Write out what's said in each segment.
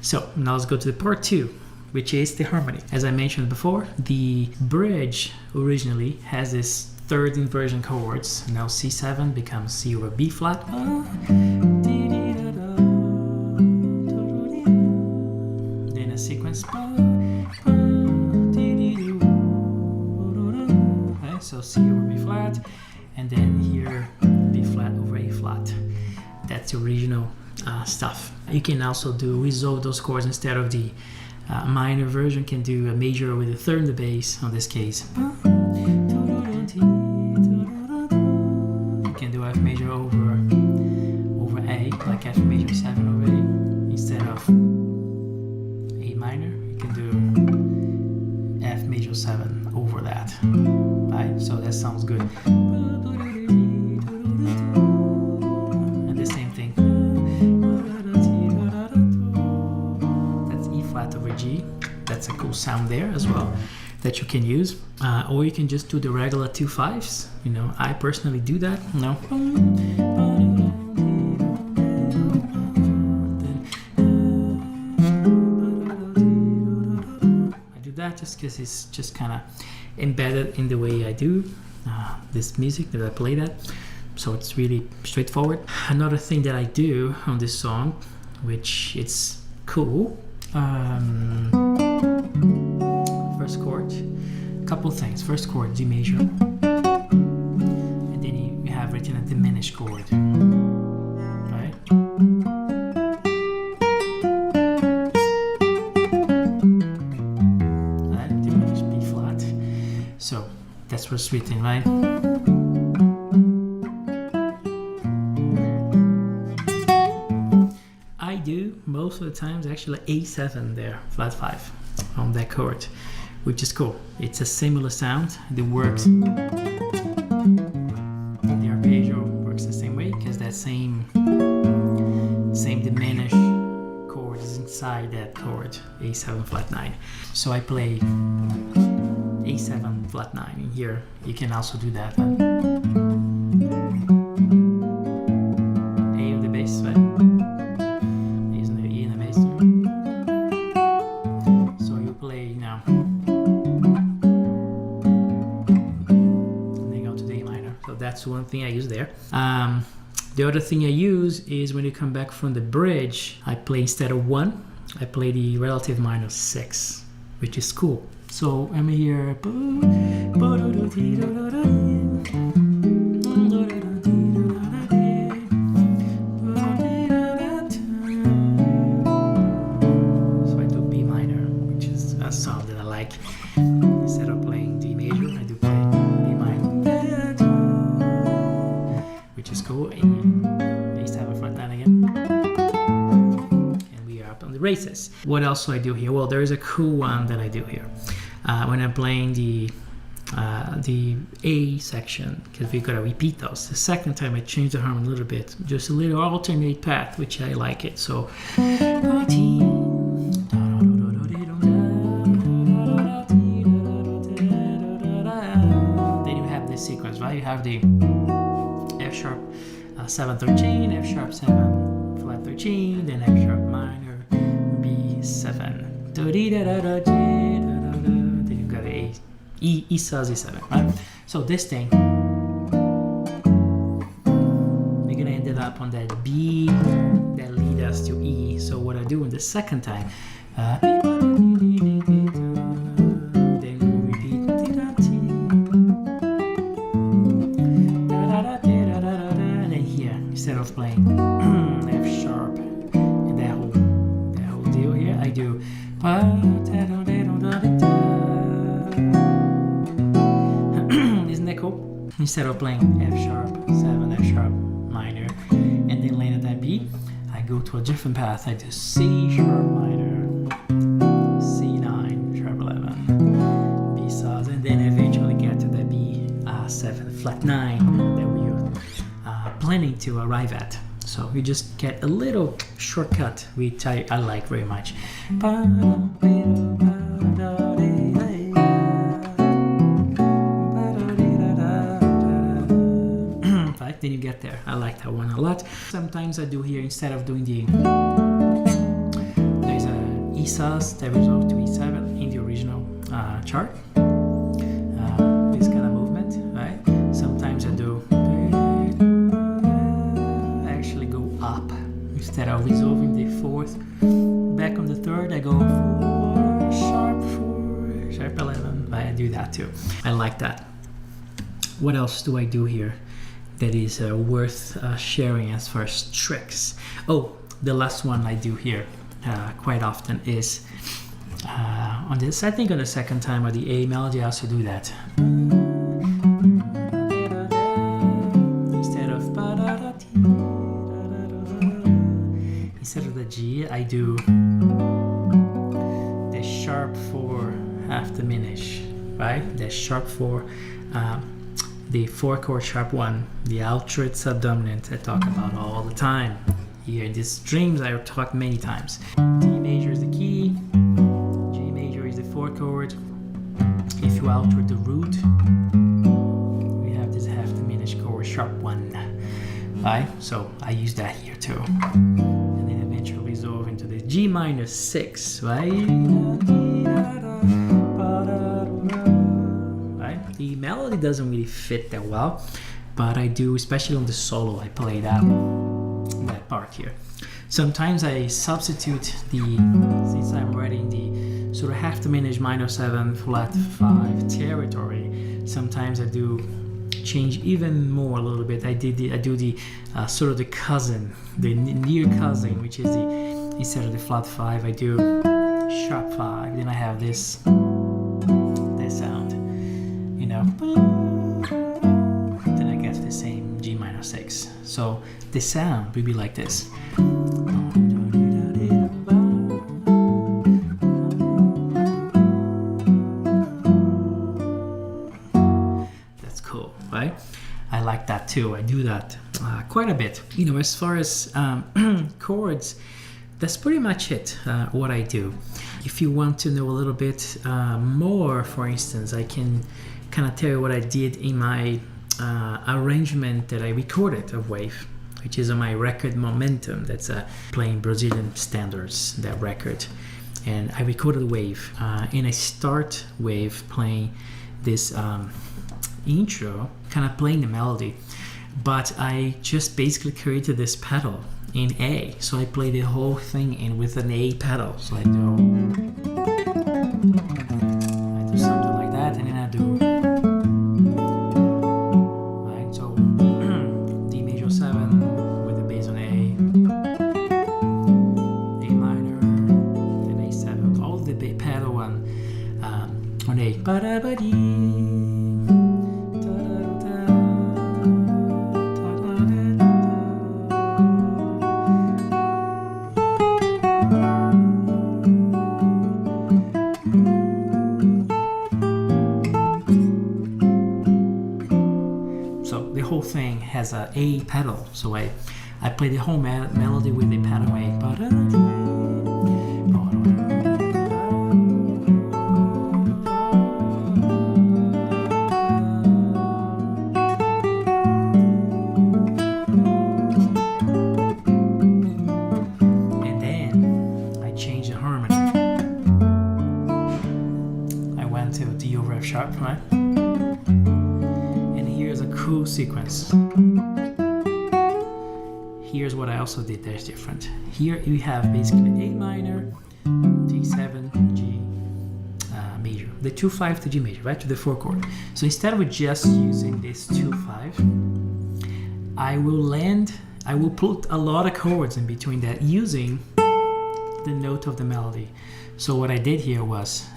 So now let's go to the part 2, which is the harmony. As I mentioned before, the bridge originally has this third inversion chords. Now C7 becomes C over B flat. Then a sequence. Okay, so C over B flat, and then here B flat over A flat. That's the original stuff. You can also resolve those chords instead of the minor version. Can do a major with a third in the bass on this case. You can do F major over A, like F major 7 over A, instead of A minor. You can do F major 7 over that. Right? So that sounds good. And the same thing. That's E flat over G. That's a cool sound there as well that you can use. Or you can just do the regular 2 5s. You know, I personally do that. No. I do that just because it's just kind of embedded in the way I do this music that I play that. So it's really straightforward. Another thing that I do on this song, which it's cool. First chord, a couple things. First chord, G major, and then you have written a diminished chord, right? Right, diminished B flat. So that's what's written, right? I do most of the times actually A7 there, flat 5 on that chord, which is cool. It's a similar sound. It works. The arpeggio works the same way because that same diminished chord is inside that chord, A7 flat 9. So I play A7 flat 9 in here. You can also do that. A on the bass, right? E in the bass. So you play now. And then go to the A minor. So that's one thing I use there. The other thing I use is when you come back from the bridge, I play instead of 1, I play the relative minor 6, which is cool. So I'm here. So I do B minor, which is a song that I like. Instead of playing D major, I do play B minor, which is cool. A7 flat 9 again. And we are up on the races. What else do I do here? Well, there is a cool one that I do here. When I'm playing the A section, because we gotta repeat those. The second time I change the harmony a little bit, just a little alternate path, which I like it. So then you have this sequence, right? You have the F sharp 7 13, F sharp 7 flat 13, then F sharp minor B7. E sus E7, right? So this thing, we're gonna end it up on that B that lead us to E. So what I do in the second time, then we repeat, and then here, instead of playing F sharp and that whole deal here, I do. Isn't that cool? Instead of playing F sharp 7, F sharp minor, and then land at that B, I go to a different path. I do C sharp minor, C9 sharp 11, B sus, and then eventually get to the B7 flat 9 that we are planning to arrive at. So you just get a little shortcut, which I like very much. Right, then you get there. I like that one a lot. Sometimes I do here, instead of doing there's a E sus that resolve to E7 in the original chart. This kind of movement, right? Sometimes I actually go up instead of resolving the 4th. Back on the 3rd, I go 4, sharp 11. I do that too. I like that. What else do I do here that is worth sharing as far as tricks? Oh, the last one I do here quite often is on this. I think on the second time of the A melody, I also do that. Instead of the G, I do the sharp 4 half diminish, right? The sharp 4, the 4 chord sharp 1, the altered subdominant I talk about all the time. Here in these streams I talk many times. D major is the key, G major is the 4 chord. If you alter the root, we have this half diminished chord sharp 1, right? So I use that here too. And then eventually resolve into the G minor 6, right? The melody doesn't really fit that well, but I do, especially on the solo, I play that part here. Sometimes I substitute since I'm already in the sort of half diminished minor 7 flat 5 territory, sometimes I do change even more a little bit. I do the sort of the cousin, the near cousin, which is instead of the flat 5, I do sharp 5. Then I have this sound, you know. Then I get the same G minor 6. So the sound will be like this. That's cool, right? I like that too. I do that quite a bit. You know, as far as chords, that's pretty much it, what I do. If you want to know a little bit more, for instance, I can kind of tell you what I did in my arrangement that I recorded of Wave, which is on my record Momentum. That's playing Brazilian standards, that record. And I recorded Wave, and I start Wave playing this intro, kind of playing the melody, but I just basically created this pedal in A. So I play the whole thing in with an A pedal. So I do something like that, and then I do, right? So D major 7 with the bass on A, A minor, and A7, all the pedal on A. Thing has a A pedal, so I play the whole melody with the pedal A. And then I changed the harmony. I went to D over F sharp, right? Cool sequence. Here's what I also did that's different. Here you have basically A minor, D7, G major, the 2-5 to G major, right, to the 4 chord. So instead of just using this 2-5, I will put a lot of chords in between that using the note of the melody. So what I did here was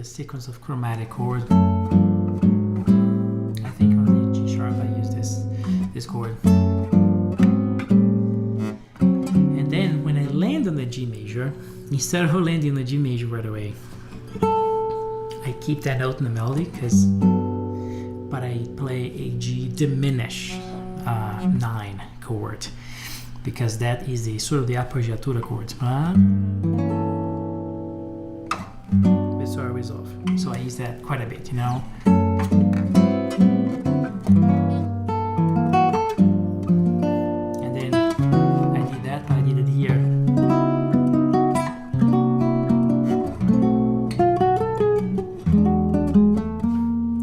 sequence of chromatic chords. I think on the G sharp I use this chord. And then when I land on the G major, instead of landing on the G major right away, I keep that note in the melody, but I play a G diminished, 9 chord, because that is the sort of the appoggiatura chords. With sort of resolve. So I use that quite a bit, you know. And then I did that, I did it here.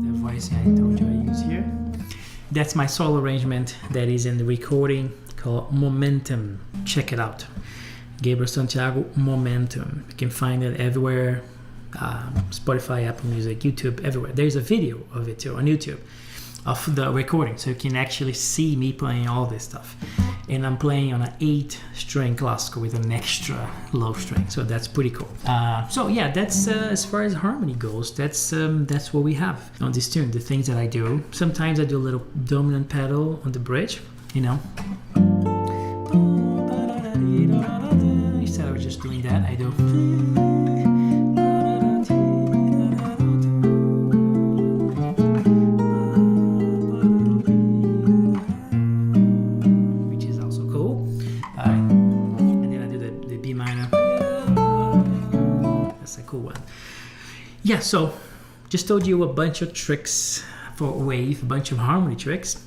The voicing I told you I use here. That's my solo arrangement that is in the recording called Momentum. Check it out. Gabriel Santiago, Momentum. You can find it everywhere. Spotify, Apple Music, YouTube, everywhere. There's a video of it too on YouTube of the recording, so you can actually see me playing all this stuff. And I'm playing on an 8-string classical with an extra low string, so that's pretty cool. So yeah, that's as far as harmony goes. That's what we have on this tune. The things that I do. Sometimes I do a little dominant pedal on the bridge, you know. Instead of just doing that, I do. Yeah, so just told you a bunch of tricks for wave, a bunch of harmony tricks.